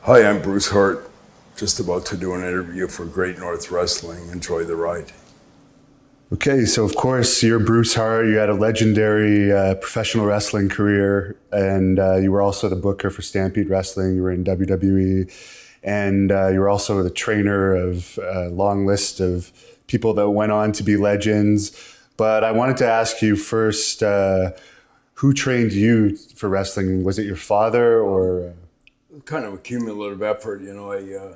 Hi, I'm Bruce Hart. Just about to do an interview for Great North Wrestling. Enjoy the ride. Okay, so of course you're Bruce Hart. You had a legendary professional wrestling career, and you were also the booker for Stampede Wrestling. You were in WWE, and you were also the trainer of a long list of people that went on to be legends. But I wanted to ask you first, who trained you for wrestling? Was it your father or? Kind of a cumulative effort, I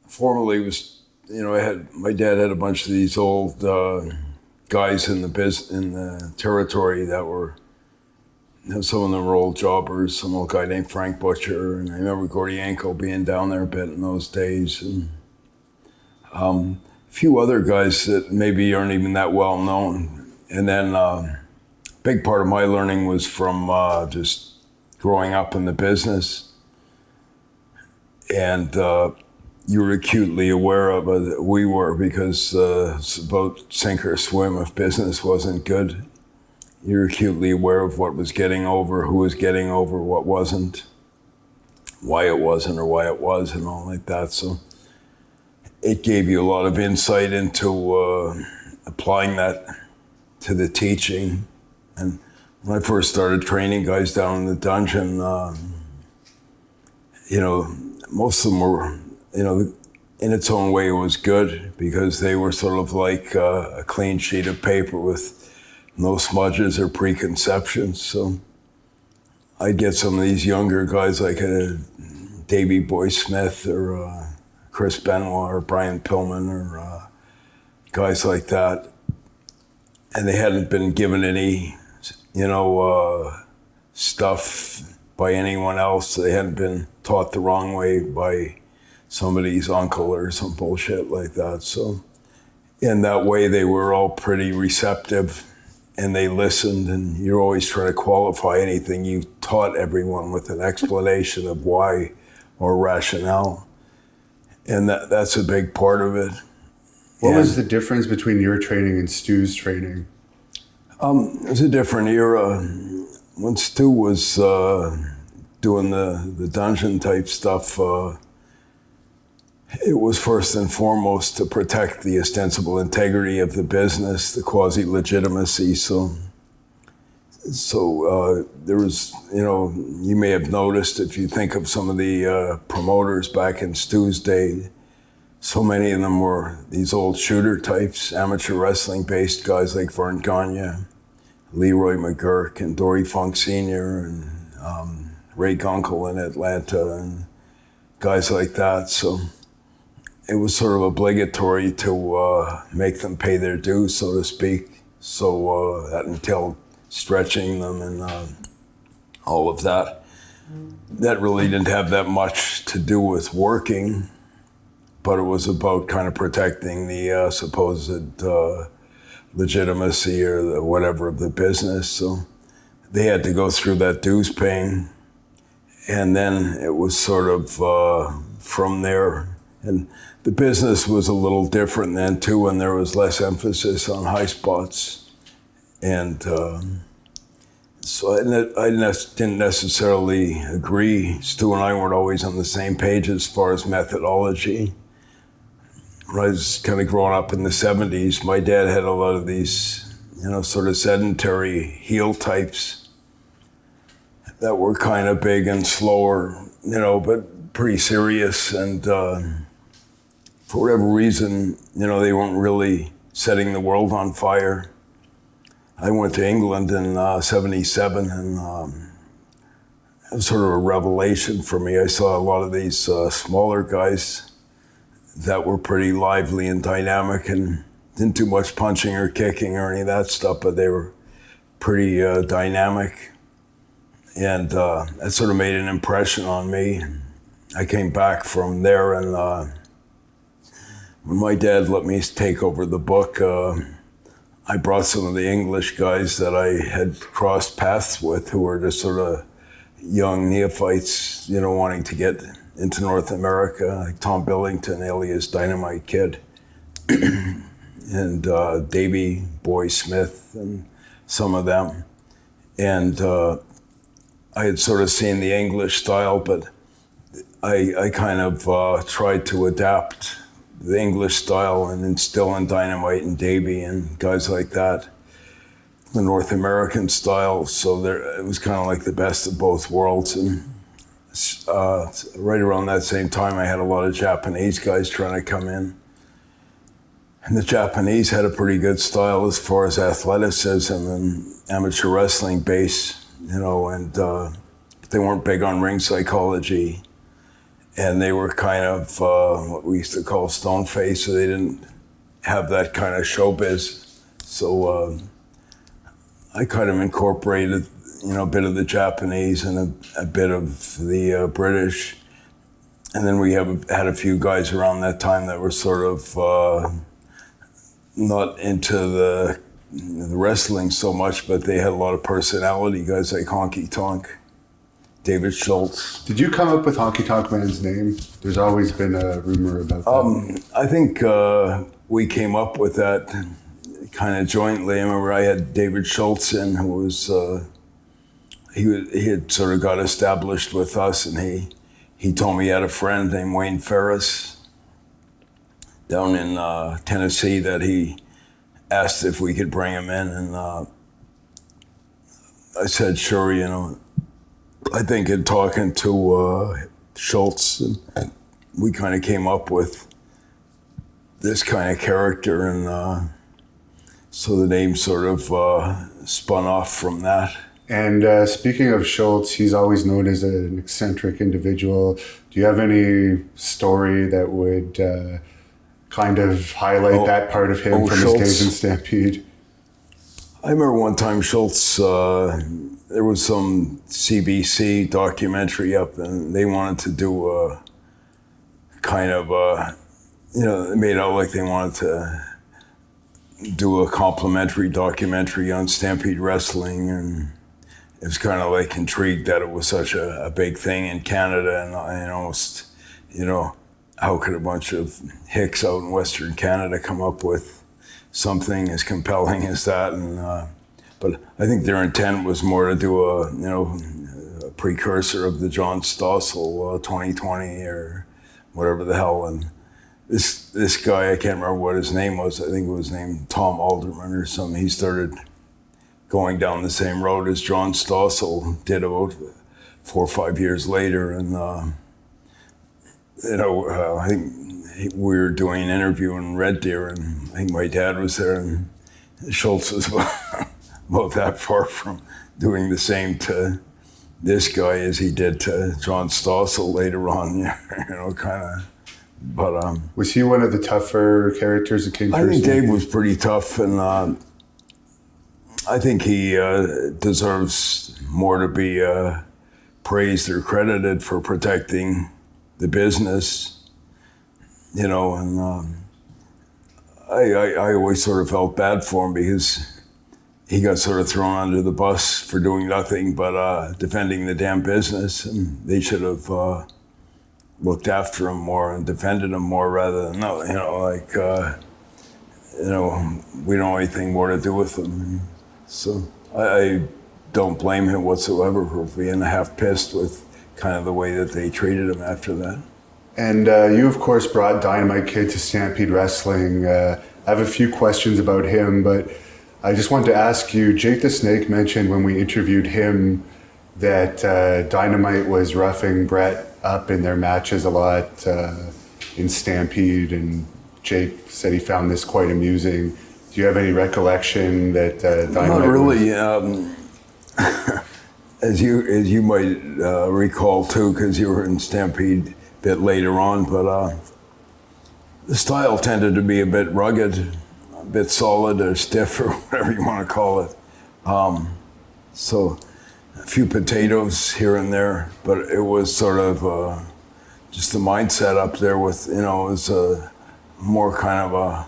formerly was, my dad had a bunch of these old guys in the territory that were, some of them were old jobbers. Some old guy named Frank Butcher, and I remember Gordienko being down there a bit in those days, and a few other guys that maybe aren't even that well known. And then a big part of my learning was from just growing up in the business, and you were acutely aware of it. We were, because it's about sink or swim. If business wasn't good, you're acutely aware of what was getting over, who was getting over, what wasn't, why it wasn't or why it was, and all like that. So it gave you a lot of insight into applying that to the teaching. And when I first started training guys down in the dungeon, most of them were, in its own way it was good, because they were sort of like a clean sheet of paper with no smudges or preconceptions. So I'd get some of these younger guys like Davey Boy Smith or Chris Benoit or Brian Pillman or guys like that, and they hadn't been given any stuff by anyone else. They hadn't been taught the wrong way by somebody's uncle or some bullshit like that. So in that way, they were all pretty receptive, and they listened, and you're always trying to qualify anything you taught everyone with an explanation of why or rationale. And that's a big part of it. What was the difference between your training and Stu's training? It was a different era. When Stu was doing the dungeon type stuff, it was first and foremost to protect the ostensible integrity of the business, the quasi-legitimacy. So there was, you may have noticed, if you think of some of the promoters back in Stu's day, so many of them were these old shooter types, amateur wrestling based guys like Vern Gagne, Leroy McGurk, and Dory Funk Sr., and Ray Gunkel in Atlanta, and guys like that. So it was sort of obligatory to make them pay their dues, so to speak. So that entailed stretching them and all of that. That really didn't have that much to do with working, but it was about kind of protecting the supposed legitimacy or the whatever of the business. So they had to go through that dues paying, and then it was sort of from there. And the business was a little different then too, and there was less emphasis on high spots. And so I didn't necessarily agree. Stu and I weren't always on the same page as far as methodology. When I was kind of growing up in the 70s, my dad had a lot of these, sort of sedentary heel types that were kind of big and slower, but pretty serious. And for whatever reason, they weren't really setting the world on fire. I went to England in 77, and it was sort of a revelation for me. I saw a lot of these smaller guys that were pretty lively and dynamic and didn't do much punching or kicking or any of that stuff, but they were pretty dynamic. And that sort of made an impression on me. I came back from there, and when my dad let me take over the book, I brought some of the English guys that I had crossed paths with, who were just sort of young neophytes, wanting to get into North America, like Tom Billington, alias Dynamite Kid, and Davey Boy Smith, and some of them. And I had sort of seen the English style, but I kind of tried to adapt the English style and instill in Dynamite and Davey and guys like that the North American style. So it was kind of like the best of both worlds. And right around that same time, I had a lot of Japanese guys trying to come in. And the Japanese had a pretty good style as far as athleticism and amateur wrestling base, and they weren't big on ring psychology. And they were kind of what we used to call stone face, so they didn't have that kind of showbiz. So I kind of incorporated, a bit of the Japanese and a bit of the British. And then we had a few guys around that time that were sort of not into the wrestling so much, but they had a lot of personality, guys like Honky Tonk, David Schultz. Did you come up with Honky Tonk Man's name? There's always been a rumor about that. I think we came up with that kind of jointly. I remember I had David Schultz in, who was, he had sort of got established with us, and he told me he had a friend named Wayne Ferris down in Tennessee that he asked if we could bring him in, and I said, sure, I think in talking to Schultz, and we kind of came up with this kind of character, and so the name sort of spun off from that. And speaking of Schultz, he's always known as an eccentric individual. Do you have any story that would kind of highlight that part of him from Schultz. his days in Stampede? I remember one time Schultz, there was some CBC documentary up, and they wanted to do a kind of, they made out like they wanted to do a complimentary documentary on Stampede Wrestling, and it was kind of like intrigued that it was such a big thing in Canada, and almost, how could a bunch of hicks out in Western Canada come up with something as compelling as that? And but I think their intent was more to do a precursor of the John Stossel 2020 or whatever the hell. And this guy, I can't remember what his name was. I think it was named Tom Alderman or something. He started going down the same road as John Stossel did about 4 or 5 years later, and I think we were doing an interview in Red Deer, and I think my dad was there, and Schultz was about that far from doing the same to this guy as he did to John Stossel later on, kind of. But was he one of the tougher characters that came through? I think Dave was pretty tough, and I think he deserves more to be praised or credited for protecting the business, and I always sort of felt bad for him because he got sort of thrown under the bus for doing nothing but defending the damn business, and they should have looked after him more and defended him more rather than we don't have anything more to do with him. And so I don't blame him whatsoever for being half pissed with kind of the way that they treated him after that. And you, of course, brought Dynamite Kid to Stampede Wrestling. I have a few questions about him, but I just wanted to ask you, Jake the Snake mentioned when we interviewed him that Dynamite was roughing Bret up in their matches a lot in Stampede, and Jake said he found this quite amusing. Do you have any recollection that Dynamite? Not really. As you might recall too, because you were in Stampede a bit later on, but the style tended to be a bit rugged, a bit solid or stiff or whatever you want to call it. So a few potatoes here and there, but it was sort of just the mindset up there with, it was a more kind of a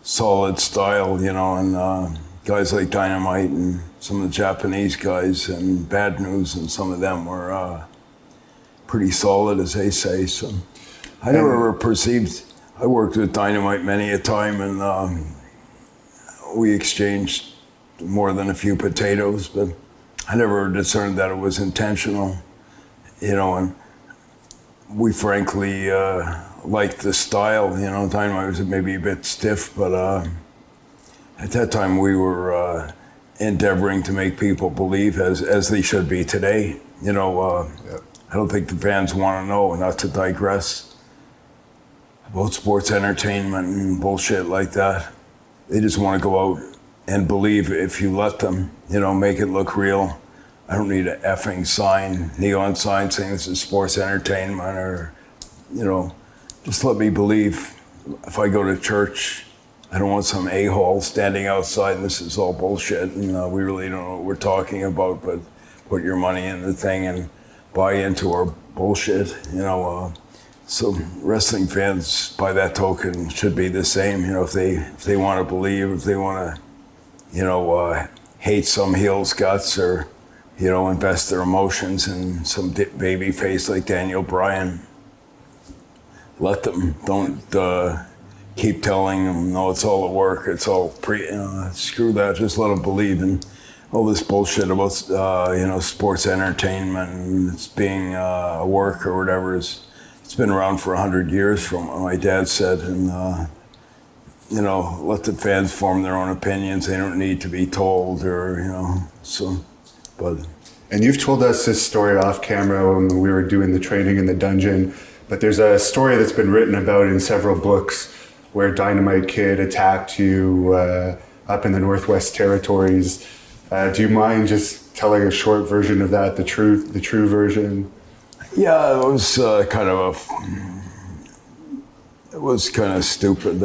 solid style, and guys like Dynamite and some of the Japanese guys and Bad News and some of them were pretty solid, as they say. So I never ever perceived, I worked with Dynamite many a time, and we exchanged more than a few potatoes, but I never discerned that it was intentional, and we frankly liked the style. You know, Dynamite was maybe a bit stiff, but at that time we were endeavoring to make people believe, as they should be today. You know, I don't think the fans want to know, not to digress, about sports entertainment and bullshit like that. They just want to go out and believe if you let them, you know, make it look real. I don't need an effing sign, neon sign saying this is sports entertainment, or, you know, just let me believe. If I go to church, I don't want some a-hole standing outside and this is all bullshit and we really don't know what we're talking about, but put your money in the thing and buy into our bullshit, you know. So wrestling fans, by that token, should be the same. You know, if they want to believe, if they want to, you know, hate some heel's guts, or, you know, invest their emotions in some baby face like Daniel Bryan, let them. Don't keep telling them, no, it's all a work, it's all screw that. Just let them believe in all this bullshit about, you know, sports entertainment and it's being a work or whatever. It's been around for 100 years, from what my dad said, and you know, let the fans form their own opinions. They don't need to be told, or, you know, so, but. And you've told us this story off camera when we were doing the training in the dungeon, but there's a story that's been written about in several books where Dynamite Kid attacked you up in the Northwest Territories. Do you mind just telling a short version of that, the true version? Yeah, it was kind of stupid.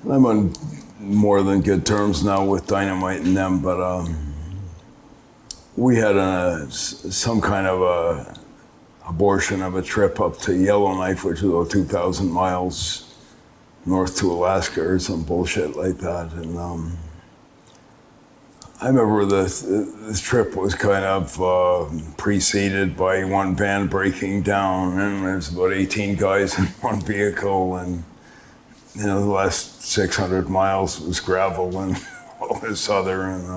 I'm on more than good terms now with Dynamite and them, but we had some kind of a abortion of a trip up to Yellowknife, which is about 2,000 miles north to Alaska or some bullshit like that. And I remember this trip was kind of preceded by one van breaking down, and there's about 18 guys in one vehicle, and, you know, the last 600 miles was gravel and all this other. And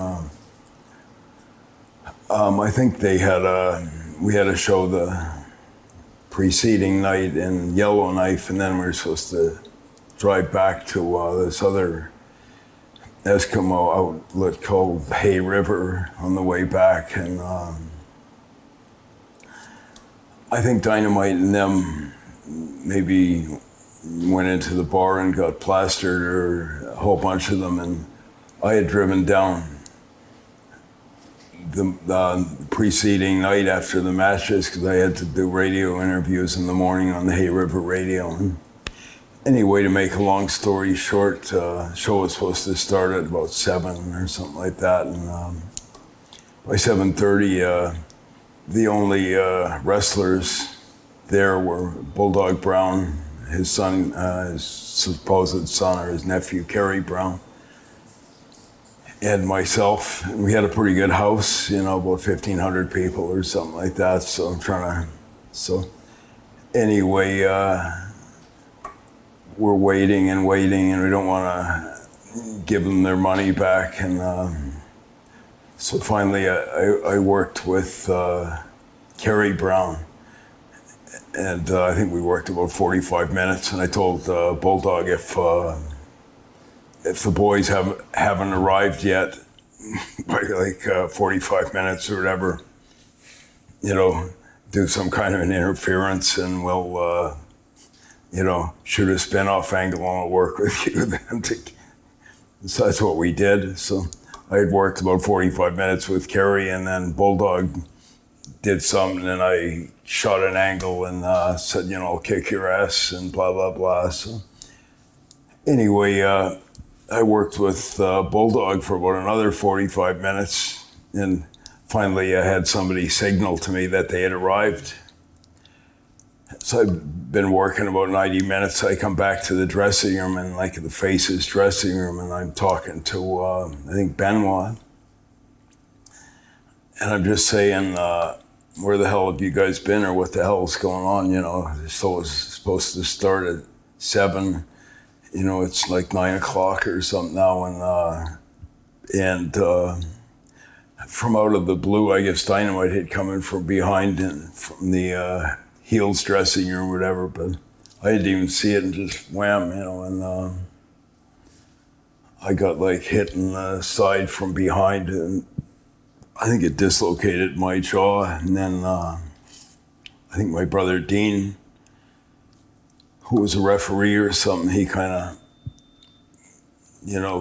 I think we had a show the preceding night in Yellowknife, and then we were supposed to drive back to this other Eskimo outlet called Hay River on the way back, and I think Dynamite and them maybe went into the bar and got plastered, or a whole bunch of them, and I had driven down the preceding night after the matches because I had to do radio interviews in the morning on the Hay River radio. And anyway, to make a long story short, show was supposed to start at about 7 or something like that, and by 7:30, the only wrestlers there were Bulldog Brown, his son, his supposed son, or his nephew, Kerry Brown, and myself. And we had a pretty good house, you know, about 1,500 people or something like that. So anyway, we're waiting, and we don't want to give them their money back. And so finally I worked with Kerry Brown, and I think we worked about 45 minutes, and I told Bulldog if the boys haven't arrived yet by like 45 minutes or whatever, you know, do some kind of an interference, and we'll, you know, shoot a spin-off angle and I'll work with you then. So that's what we did. So I had worked about 45 minutes with Kerry, and then Bulldog did something, and I shot an angle and said, you know, I'll kick your ass and blah, blah, blah. So anyway, I worked with Bulldog for about another 45 minutes, and finally I had somebody signal to me that they had arrived. So I've been working about 90 minutes. I come back to the dressing room, and like the Faces dressing room, and I'm talking to, I think, Benoit. And I'm just saying, where the hell have you guys been, or what the hell's going on? You know, so it's supposed to start at 7. You know, it's like 9 o'clock or something now, and from out of the blue, I guess Dynamite had come in from behind and from the heels dressing room or whatever, but I didn't even see it and just wham, and I got like hit in the side from behind and I think it dislocated my jaw. And then I think my brother Dean, who was a referee or something, he kind of,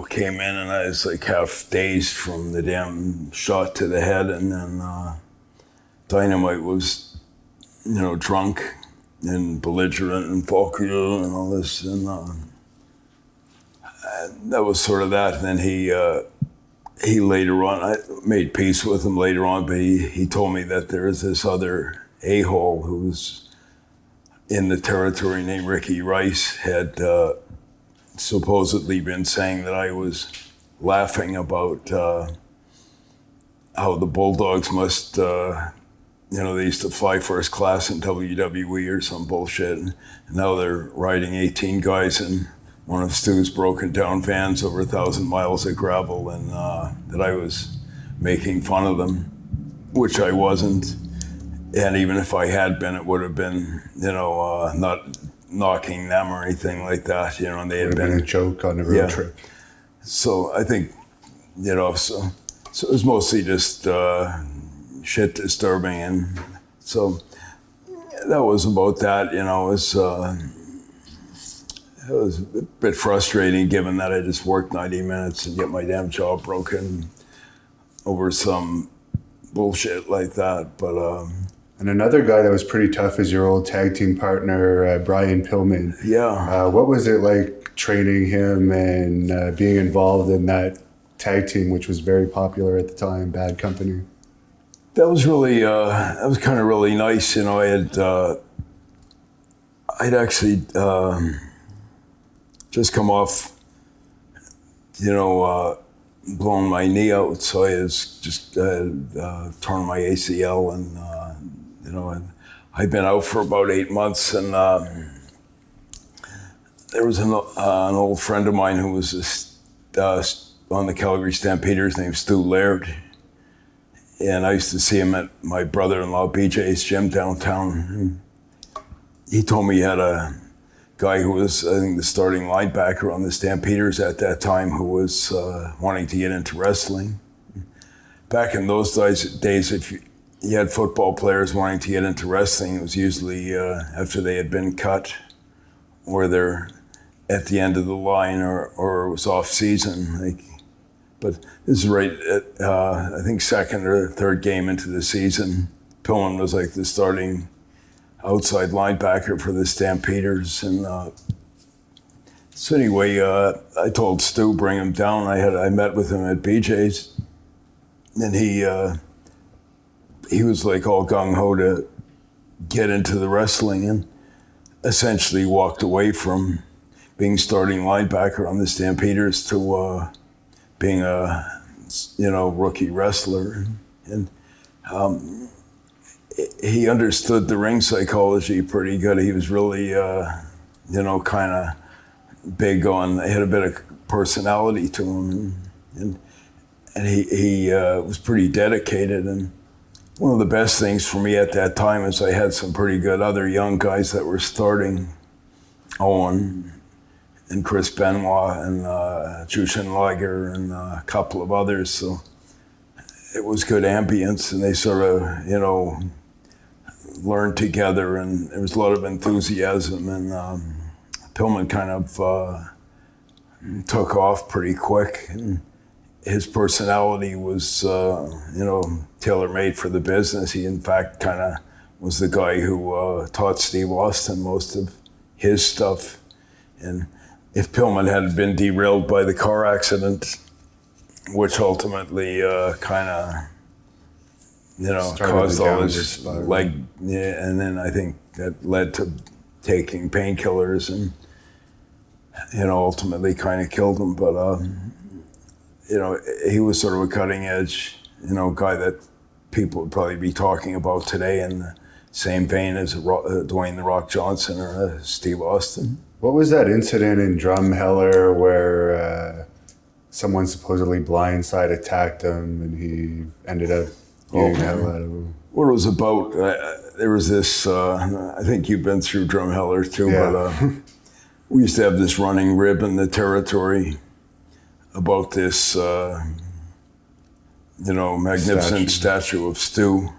came in and I was like half dazed from the damn shot to the head. And then Dynamite was, drunk and belligerent and vocal and all this. And that was sort of that. And then he later on, I made peace with him later on, but he told me that there is this other a-hole who's in the territory named Ricky Rice had supposedly been saying that I was laughing about how the Bulldogs must, they used to fly first class in WWE or some bullshit, and now they're riding 18 guys in one of Stu's broken down vans over 1,000 miles of gravel, and that I was making fun of them, which I wasn't. And even if I had been, it would have been, not knocking them or anything like that, and they had been a joke on the road trip. So I think, so it was mostly just shit disturbing, and so that was about that. It was a bit frustrating given that I just worked 90 minutes and get my damn jaw broken over some bullshit like that. But and another guy that was pretty tough is your old tag team partner, Brian Pillman. Yeah. What was it like training him and being involved in that tag team, which was very popular at the time, Bad Company? That was really, that was kind of really nice. I'd actually just come off, blowing my knee out. So I was just torn my ACL and, I'd been out for about 8 months, and there was an old friend of mine who was on the Calgary Stampeders named Stu Laird. And I used to see him at my brother-in-law BJ's gym downtown. He told me he had a guy who was, I think, the starting linebacker on the Stampeders at that time who was wanting to get into wrestling. Back in those days, if you had football players wanting to get into wrestling, it was usually after they had been cut or they're at the end of the line or it was off season. But this is right at, I think, second or third game into the season. Pillman was like the starting outside linebacker for the Stampeders. And so anyway, I told Stu, bring him down. I met with him at BJ's, and he was like all gung-ho to get into the wrestling, and essentially walked away from being starting linebacker on the Stampeders to being a rookie wrestler. And he understood the ring psychology pretty good. He was really kind of big on, he had a bit of personality to him, and he was pretty dedicated. And one of the best things for me at that time is I had some pretty good other young guys that were starting, Owen and Chris Benoit and Jushin Liger and a couple of others. So it was good ambience, and they sort of, learned together, and there was a lot of enthusiasm, and Pillman kind of took off pretty quick. And his personality was, tailor-made for the business. He, in fact, kind of was the guy who taught Steve Austin most of his stuff. And if Pillman had been derailed by the car accident, which ultimately kind of, caused all his leg, and then I think that led to taking painkillers and, ultimately kind of killed him. But, he was sort of a cutting edge, guy that people would probably be talking about today in the same vein as Dwayne "The Rock" Johnson or Steve Austin. What was that incident in Drumheller where someone supposedly blindside attacked him, and he ended up beating the hell out of him. What it was about, there was this, I think you've been through Drumheller too, but we used to have this running rib in the territory about this, magnificent statue of Stu.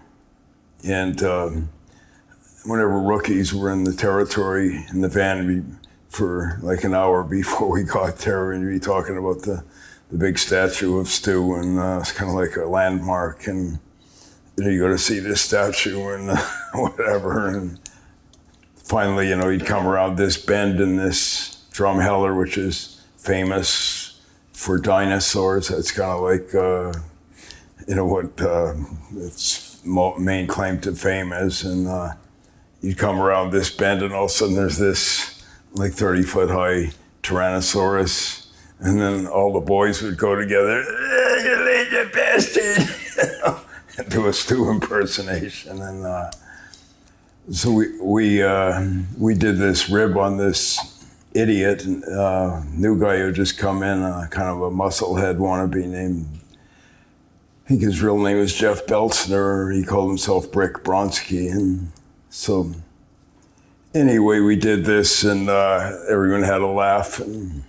And whenever rookies were in the territory in the van for like an hour before we got there, we'd be talking about the big statue of Stu, and it's kind of like a landmark, and you go to see this statue and whatever. And finally, he'd come around this bend in this Drumheller, which is famous for dinosaurs. That's kind of like, what its main claim to fame is. And you'd come around this bend, and all of a sudden there's this like 30-foot high Tyrannosaurus. And then all the boys would go together, you lazy bastard, and do a Stu impersonation. And so we did this rib on this idiot, new guy who just come in, kind of a musclehead wannabe named, I think his real name was Jeff Beltzner. He called himself Brick Bronski. And so anyway, we did this, and everyone had a laugh. And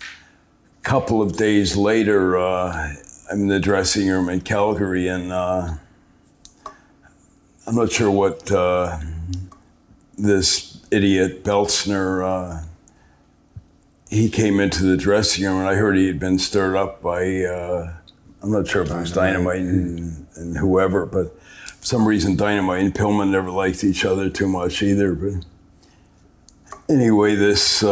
a couple of days later, I'm in the dressing room in Calgary, and I'm not sure what this idiot Beltzner, he came into the dressing room, and I heard he had been stirred up by, I'm not sure if it was Dynamite and whoever, but for some reason Dynamite and Pillman never liked each other too much either. But anyway, this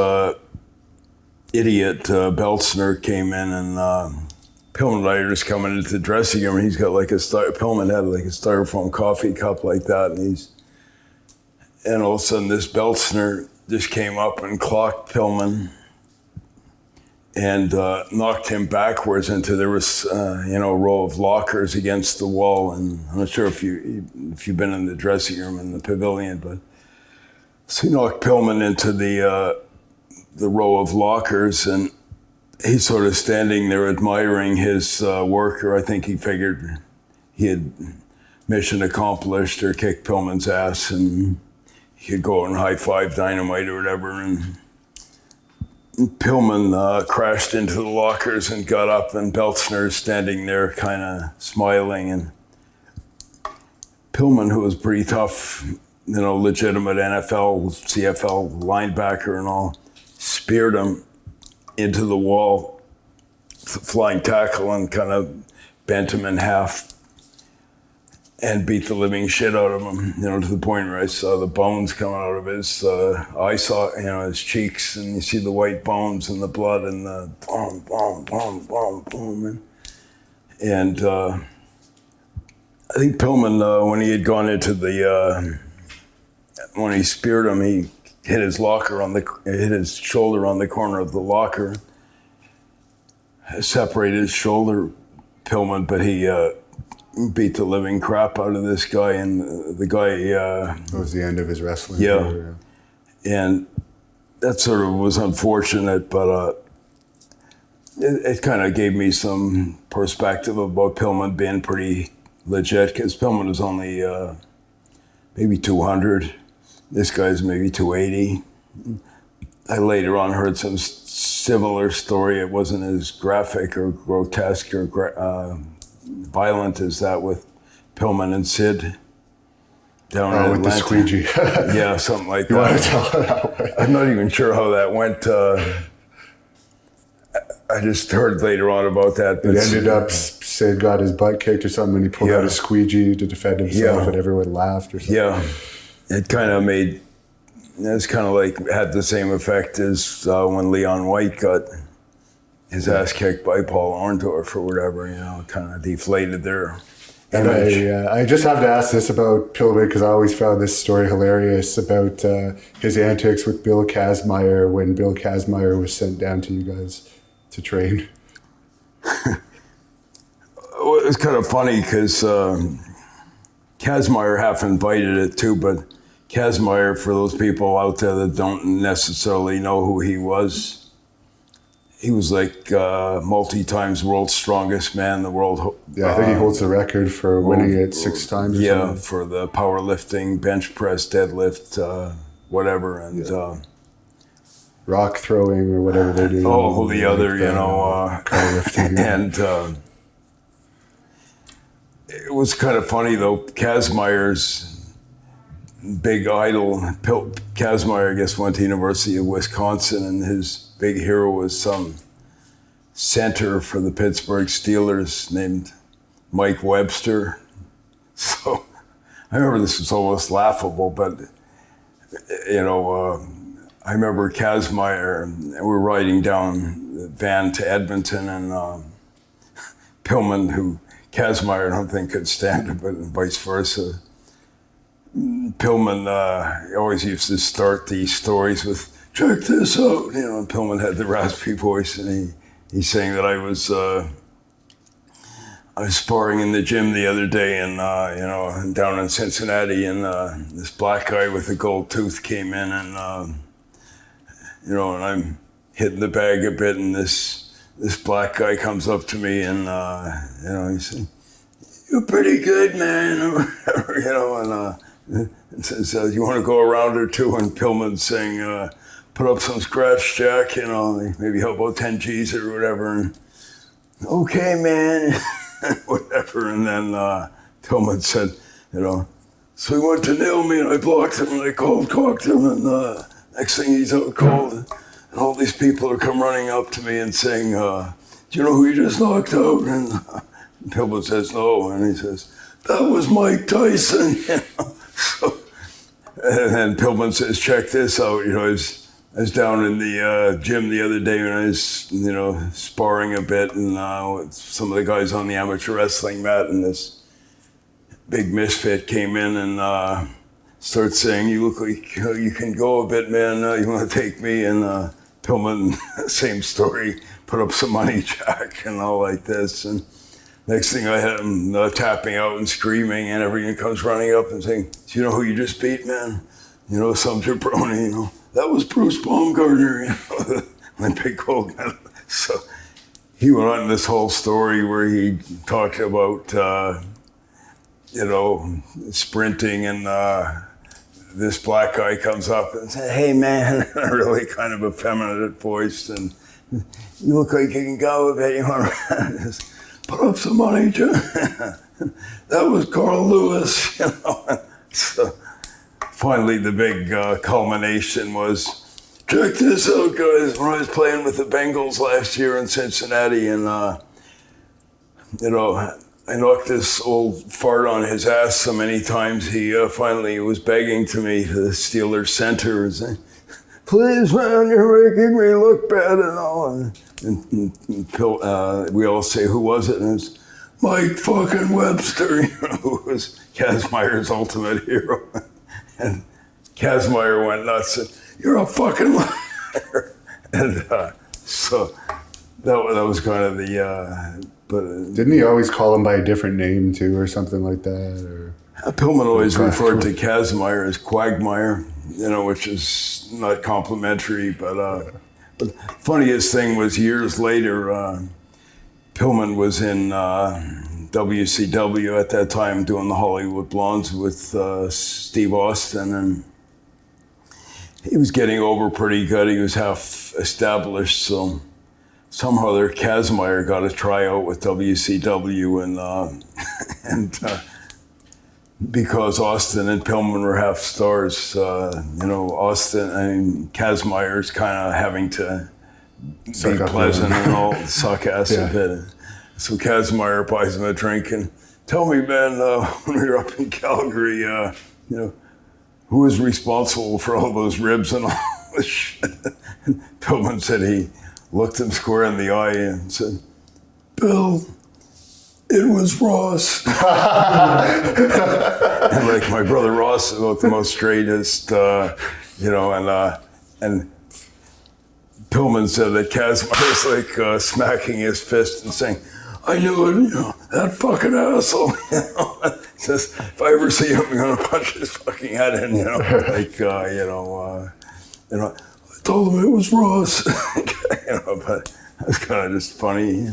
idiot Beltzner came in, and Pillman and I are just coming into the dressing room, and he's got like Pillman had like a styrofoam coffee cup like that, and all of a sudden this Beltzner just came up and clocked Pillman and knocked him backwards into, there was a row of lockers against the wall, and I'm not sure if you've been in the dressing room in the pavilion, but so he knocked Pillman into the row of lockers, and he's sort of standing there admiring his worker. I think he figured he had mission accomplished or kicked Pillman's ass, and he could go and high-five Dynamite or whatever. And Pillman crashed into the lockers and got up, and Beltzner's standing there kind of smiling. And Pillman, who was pretty tough, legitimate NFL, CFL linebacker and all, speared him into the wall, flying tackle, and kind of bent him in half and beat the living shit out of him, to the point where I saw the bones coming out of his, I saw, his cheeks, and you see the white bones and the blood and the boom, boom, boom, boom, boom. And I think Pillman, when he had gone into when he speared him, he hit his shoulder on the corner of the locker, separated his shoulder, Pillman, but he beat the living crap out of this guy, and the guy... that was the end of his wrestling career. And that sort of was unfortunate, but it kind of gave me some perspective about Pillman being pretty legit, because Pillman was only maybe 200. This guy's maybe 280. I later on heard some similar story. It wasn't as graphic or grotesque or violent as that with Pillman and Sid down in Atlanta. With the squeegee. Yeah, something like that. You want to tell it that way? I'm not even sure how that went. I just heard later on about that. It ended up, Sid got his butt kicked or something, and he pulled out a squeegee to defend himself, and everyone laughed or something. Yeah, it kind of it's kind of like had the same effect as when Leon White got his ass kicked by Paul Orndorff or whatever, kind of deflated their image. And I just have to ask this about Pillman, because I always found this story hilarious about his antics with Bill Kazmaier when Bill Kazmaier was sent down to you guys to train. Well, it was kind of funny because Kazmaier half invited it too, but Kazmaier, for those people out there that don't necessarily know who he was, he was like multi-times world's strongest man in the world. Yeah, I think he holds the record for winning it 6 times. Yeah, something. for the powerlifting, bench press, deadlift, whatever, and rock throwing or whatever they do. the other, powerlifting. And it was kind of funny though. Kazmaier's big idol, Kazmaier, I guess, went to University of Wisconsin, and his big hero was some center for the Pittsburgh Steelers named Mike Webster. So I remember this was almost laughable, but I remember Kazmaier, and we were riding down the van to Edmonton, and Pillman, who Kazmaier I don't think could stand it, but vice versa. Pillman always used to start these stories with, check this out, and Pillman had the raspy voice, and he's saying that I was sparring in the gym the other day, and down in Cincinnati, and this black guy with a gold tooth came in, and and I'm hitting the bag a bit, and this black guy comes up to me, and he said, "You're pretty good, man," or whatever, and says, "You want to go a round or two?" And Pillman saying, "Put up some scratch, Jack, maybe how about 10 G's or whatever," and "Okay, man," whatever, and then Pillman said, "So he went to nail me, and I blocked him, and I cocked him, and next thing he's out cold, and all these people are come running up to me and saying, do you know who you just knocked out?" And Pillman says, "No," and he says, "That was Mike Tyson," So, and then Pillman says, "Check this out, I was down in the gym the other day, and I was, sparring a bit, and with some of the guys on the amateur wrestling mat, and this big misfit came in and started saying, 'You look like you can go a bit, man. You want to take me?' And Pillman, same story, put up some money, Jack, and all like this. And next thing I had him tapping out and screaming, and everyone comes running up and saying, 'Do you know who you just beat, man? Some jabroni, that was Bruce Baumgartner, my big gold medal.'" So he went on this whole story where he talked about, sprinting, and this black guy comes up and says, "Hey, man," in a really kind of effeminate voice, and "You look like you can go a bit. You want to put up some money, John?" "That was Carl Lewis," So finally, the big culmination was, "Check this out, guys. When I was playing with the Bengals last year in Cincinnati, and I knocked this old fart on his ass so many times, he finally was begging to me, the Steelers center, and saying, 'Please, man, you're making me look bad,' and all." And we all say, "Who was it?" And it's Mike fucking Webster, who was Kazmaier's ultimate hero. And Kazmaier went nuts and, "You're a fucking liar." And so that was kind of the, but didn't he always call him by a different name too, or something like that? Or Pillman always referred to Kazmaier as Quagmire, which is not complimentary, but funniest thing was years later, Pillman was in WCW at that time doing the Hollywood Blondes with Steve Austin, and he was getting over pretty good. He was half established, so somehow their Kazmaier got a tryout with WCW, and because Austin and Pillman were half stars, Kazmaier's kind of having to be pleasant and all, suck ass a bit. So Kazmaier buys him a drink and, "Tell me, man, when we were up in Calgary, who was responsible for all those ribs and all this shit?" Pillman said he looked him square in the eye and said, "Bill, it was Ross." And like my brother Ross is about the most straightest, and Pillman said that Kazmaier was like smacking his fist and saying, "I knew it, that fucking asshole." He says, "If I ever see him, I'm gonna punch his fucking head in." I told him it was Ross. But That's kind of just funny.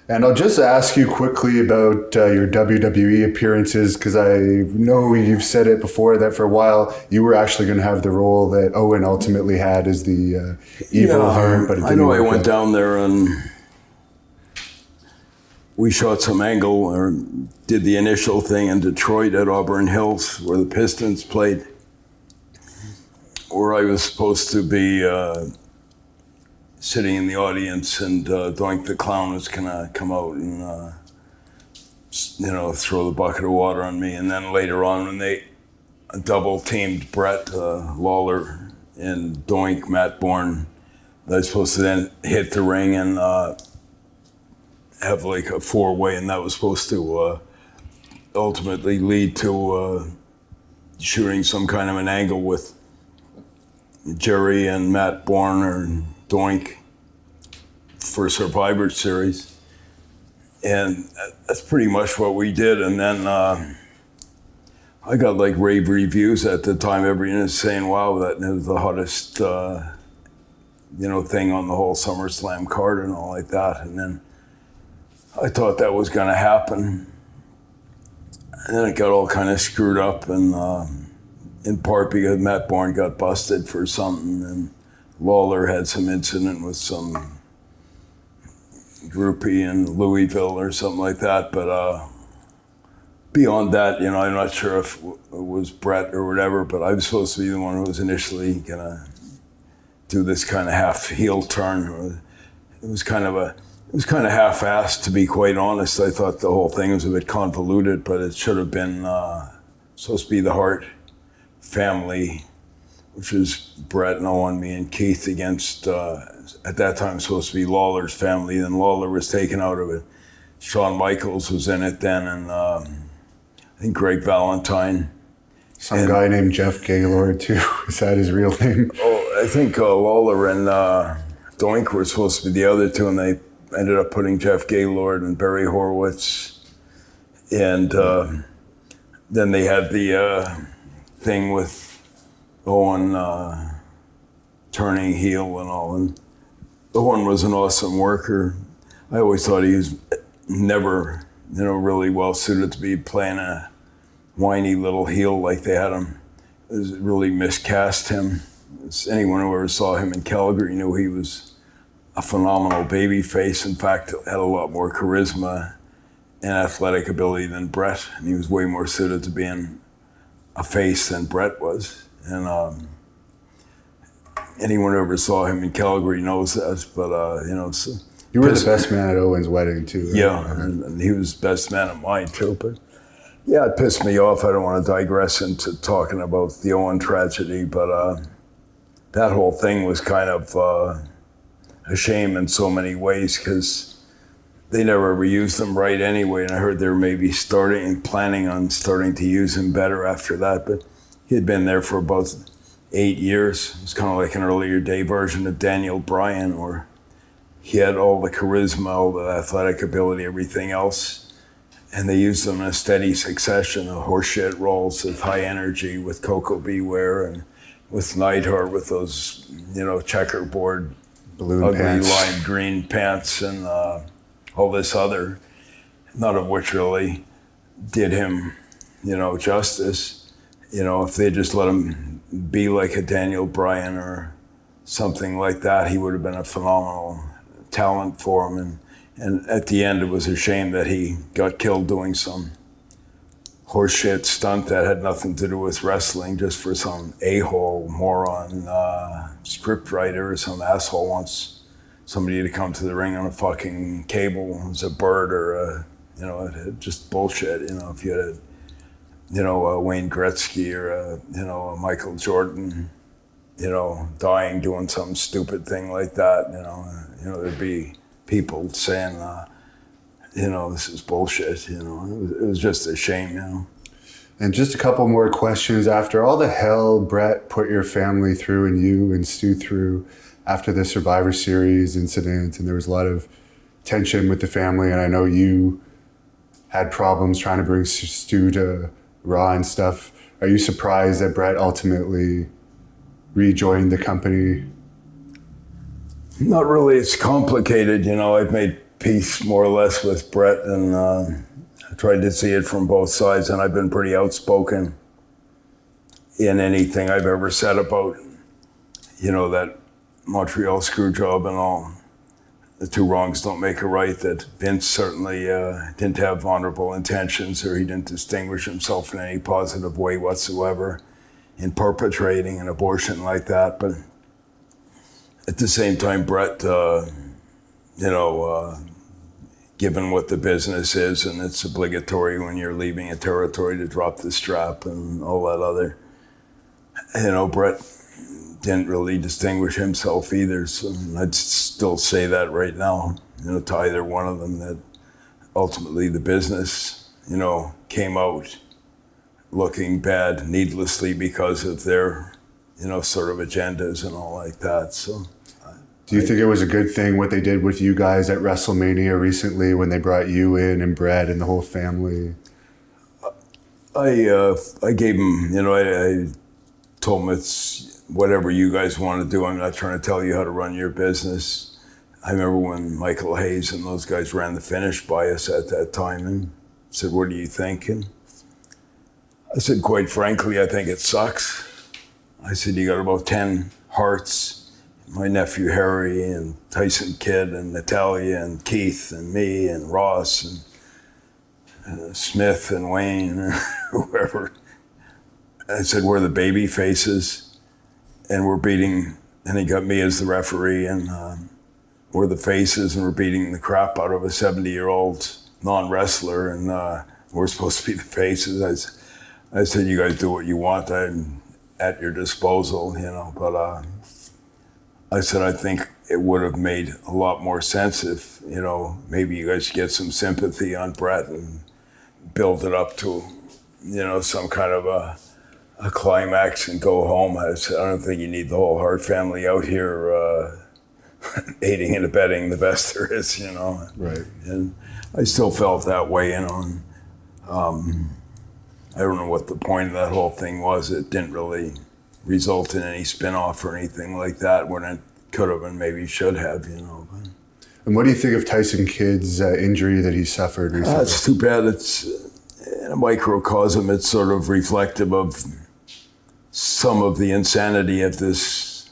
And I'll just ask you quickly about your WWE appearances, because I know you've said it before that for a while you were actually going to have the role that Owen ultimately had as the evil Hart, but it didn't I know I work went out. down there and we shot some angle or did the initial thing in Detroit at Auburn Hills where the Pistons played, where I was supposed to be sitting in the audience and Doink the Clown was gonna come out and throw the bucket of water on me. And then later on when they double teamed Bret, Lawler, and Doink, Matt Bourne, I was supposed to then hit the ring and have like a four-way, and that was supposed to ultimately lead to shooting some kind of an angle with Jerry and Matt Bourne or Doink for Survivor Series. And that's pretty much what we did. And then I got like rave reviews at the time. Everyone was saying, wow, that was the hottest thing on the whole SummerSlam card and all like that. And then I thought that was going to happen. And then it got all kind of screwed up, and in part because Matt Bourne got busted for something, and Lawler had some incident with some groupie in Louisville or something like that. But beyond that, I'm not sure if it was Bret or whatever, but I was supposed to be the one who was initially going to do this kind of half heel turn. It was kind of half-assed, to be quite honest. I thought the whole thing was a bit convoluted, but it should have been supposed to be the Hart family, which was Bret and Owen, me and Keith against, at that time, supposed to be Lawler's family. Then Lawler was taken out of it. Shawn Michaels was in it then, and I think Greg Valentine. Some guy named Jeff Gaylord, too. Is that his real name? Oh, I think Lawler and Doink were supposed to be the other two, and they ended up putting Jeff Gaylord and Barry Horowitz. And then they had the thing with Owen turning heel and all. And Owen was an awesome worker. I always thought he was never, really well suited to be playing a whiny little heel like they had him. It was really miscast him. Anyone who ever saw him in Calgary knew he was a phenomenal baby face. In fact, had a lot more charisma and athletic ability than Bret, and he was way more suited to being a face than Bret was. And anyone who ever saw him in Calgary knows that. But so you were the best man at Owen's wedding too. Right? Yeah, and he was best man at mine too. But yeah, it pissed me off. I don't want to digress into talking about the Owen tragedy, but that whole thing was kind of a shame in so many ways, because they never ever used him right anyway, and I heard they were maybe planning on starting to use him better after that, but he had been there for about 8 years. It was kind of like an earlier day version of Daniel Bryan, where he had all the charisma, all the athletic ability, everything else, and they used him in a steady succession of horseshit roles with high energy, with Coco Beware and with Neidhart with those, checkerboard balloon ugly pants, lime green pants, and all this other, none of which really did him, justice. If they just let him be like a Daniel Bryan or something like that, he would have been a phenomenal talent for him. And at the end, it was a shame that he got killed doing some horseshit stunt that had nothing to do with wrestling, just for some a-hole moron scriptwriter or some asshole wants somebody to come to the ring on a fucking cable as a bird or just bullshit. If you had a Wayne Gretzky or a Michael Jordan, dying doing some stupid thing like that, there'd be people saying, this is bullshit, it was just a shame, And just a couple more questions. After all the hell Bret put your family through and you and Stu through after the Survivor Series incident, and there was a lot of tension with the family, and I know you had problems trying to bring Stu to Raw and stuff. Are you surprised that Bret ultimately rejoined the company? Not really. It's complicated. You know, I've made peace more or less with Bret, and I tried to see it from both sides, and I've been pretty outspoken in anything I've ever said about, you know, that Montreal screw job and all. The two wrongs don't make a right, that Vince certainly didn't have honorable intentions, or he didn't distinguish himself in any positive way whatsoever in perpetrating an abortion like that. But at the same time, Bret, given what the business is, and it's obligatory when you're leaving a territory to drop the strap and all that other, you know, Bret didn't really distinguish himself either. So I'd still say that right now, you know, to either one of them, that ultimately the business, you know, came out looking bad needlessly because of their, you know, sort of agendas and all like that. So. Do you think it was a good thing what they did with you guys at Wrestlemania recently when they brought you in and Bret and the whole family? I gave him, you know, I told him it's whatever you guys want to do. I'm not trying to tell you how to run your business. I remember when Michael Hayes and those guys ran the finish by us at that time and said, "What do you think?" And I said, quite frankly, I think it sucks. I said, you got about 10 Harts, my nephew Harry and Tyson Kidd and Natalia and Keith and me and Ross and Smith and Wayne and whoever. I said, we're the baby faces and we're beating, and he got me as the referee, and we're the faces and we're beating the crap out of a 70-year-old non-wrestler, and we're supposed to be the faces. I said, you guys do what you want. I'm at your disposal, you know, but I said, I think it would have made a lot more sense if, you know, maybe you guys get some sympathy on Bret and build it up to, you know, some kind of a climax and go home. I said, I don't think you need the whole Hart family out here aiding and abetting the best there is, you know. Right. And I still felt that way, you know. And, I don't know what the point of that whole thing was. It didn't really result in any spin-off or anything like that when it could have and maybe should have, you know. But, and what do you think of Tyson Kidd's injury that he suffered recently? It's too bad. It's in a microcosm. It's sort of reflective of some of the insanity of this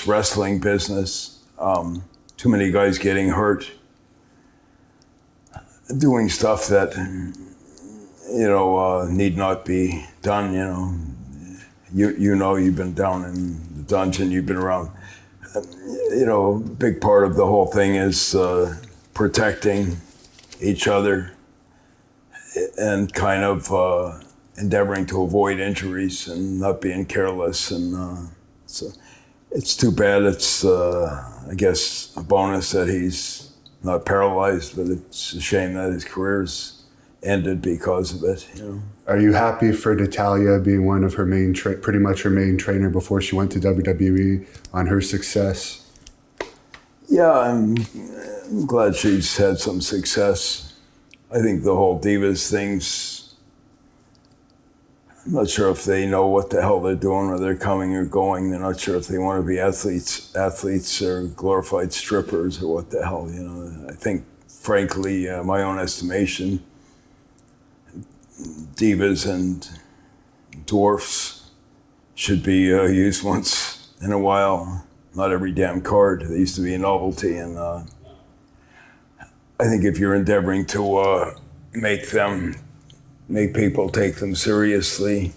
wrestling business. Too many guys getting hurt, doing stuff that, you know, need not be done, you know. You know, you've been down in the dungeon, you've been around. You know, a big part of the whole thing is protecting each other and kind of endeavoring to avoid injuries and not being careless. And so it's too bad. It's, I guess, a bonus that he's not paralyzed, but it's a shame that his career's ended because of it, you know. Are you happy for Natalia being one of her main, pretty much her main trainer before she went to WWE, on her success? Yeah, I'm glad she's had some success. I think the whole Divas thing's, I'm not sure if they know what the hell they're doing, or they're coming or going. They're not sure if they want to be athletes or glorified strippers or what the hell, you know. I think, frankly, my own estimation, divas and dwarfs should be used once in a while, not every damn card. They used to be a novelty, and I think if you're endeavoring to make people take them seriously,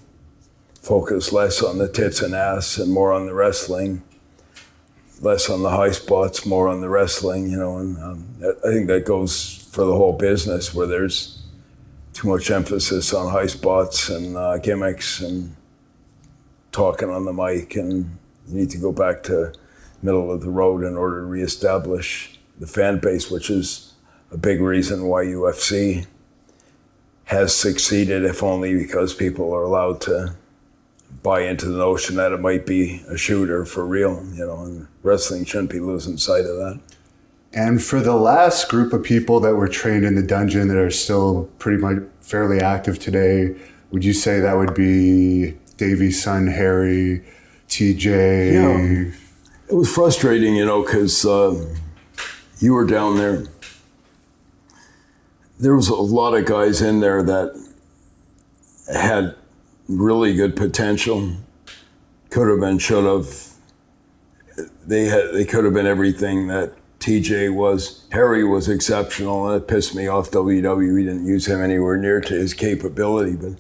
focus less on the tits and ass and more on the wrestling, less on the high spots, more on the wrestling, you know, and I think that goes for the whole business, where there's too much emphasis on high spots and gimmicks and talking on the mic, and you need to go back to middle of the road in order to reestablish the fan base, which is a big reason why UFC has succeeded, if only because people are allowed to buy into the notion that it might be a shooter for real, you know, and wrestling shouldn't be losing sight of that. And for the last group of people that were trained in the dungeon that are still pretty much fairly active today, would you say that would be Davey's son, Harry, TJ? Yeah. It was frustrating, because you were down there. There was a lot of guys in there that had really good potential. Could have been, should have. They could have been everything that TJ was. Harry was exceptional, and it pissed me off. WWE didn't use him anywhere near to his capability, but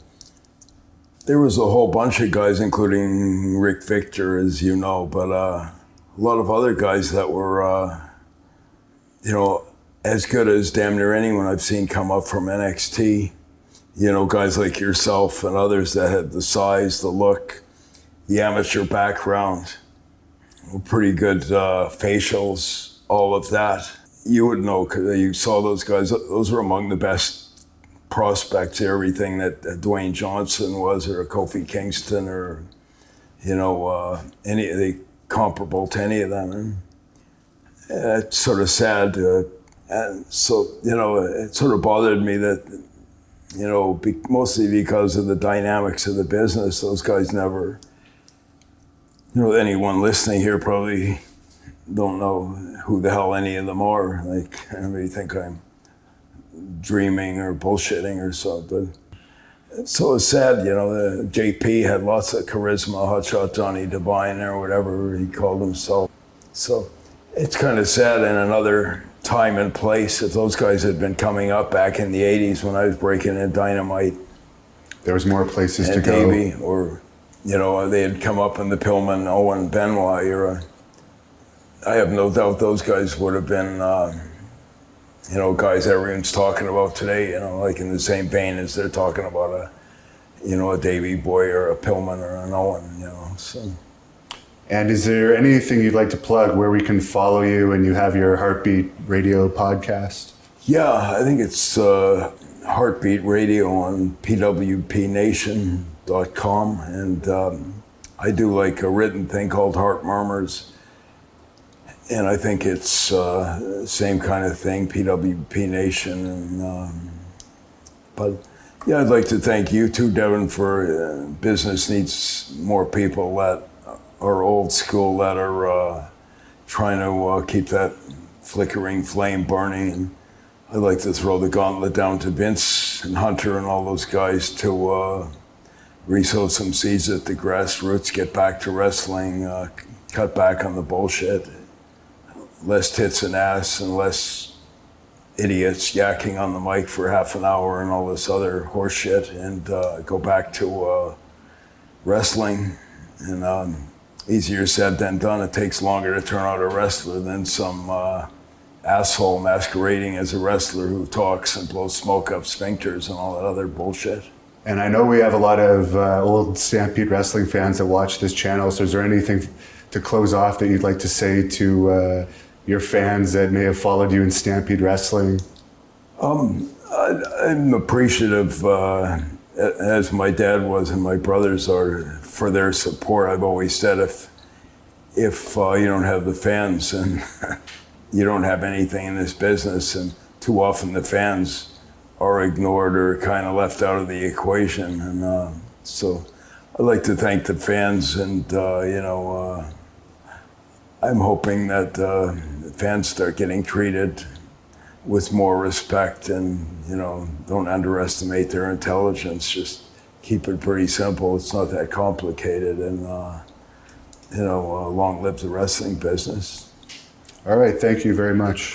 there was a whole bunch of guys, including Rick Victor, as you know, but a lot of other guys that were, as good as damn near anyone I've seen come up from NXT. Guys like yourself and others that had the size, the look, the amateur background, pretty good facials, all of that. You would know because you saw those guys. Those were among the best prospects, everything that Dwayne Johnson was, or Kofi Kingston, or, any comparable to any of them. And it's sort of sad. And so, it sort of bothered me that, mostly because of the dynamics of the business, those guys never, anyone listening here probably don't know who the hell any of them are. Like, maybe think I'm dreaming or bullshitting or something. So it's sad, the JP had lots of charisma, Hotshot Johnny Devine or whatever he called himself. So it's kind of sad in another time and place. If those guys had been coming up back in the 80s when I was breaking in Dynamite, there was more places to go. Davey, or, they had come up in the Pillman, Owen, Benoit era. I have no doubt those guys would have been, guys everyone's talking about today, like in the same vein as they're talking about a Davey Boy or a Pillman or an Owen, so. And is there anything you'd like to plug where we can follow you and you have your Heartbeat Radio podcast? Yeah, I think it's Heartbeat Radio on pwpnation.com. And I do like a written thing called Heart Murmurs. And I think it's same kind of thing, PWP Nation. And, but yeah, I'd like to thank you too, Devin, for business needs more people that are old school, that are trying to keep that flickering flame burning. And I'd like to throw the gauntlet down to Vince and Hunter and all those guys to resow some seeds at the grassroots, get back to wrestling, cut back on the bullshit, less tits and ass and less idiots yakking on the mic for half an hour and all this other horse shit, and go back to wrestling. And easier said than done. It takes longer to turn out a wrestler than some asshole masquerading as a wrestler who talks and blows smoke up sphincters and all that other bullshit. And I know we have a lot of old Stampede Wrestling fans that watch this channel, so is there anything to close off that you'd like to say to your fans that may have followed you in Stampede Wrestling? I'm appreciative, as my dad was and my brothers are, for their support. I've always said if you don't have the fans, and you don't have anything in this business, and too often the fans are ignored or kind of left out of the equation. And so I'd like to thank the fans, and I'm hoping that the fans start getting treated with more respect, and don't underestimate their intelligence. Just keep it pretty simple. It's not that complicated, and long live the wrestling business. All right, thank you very much.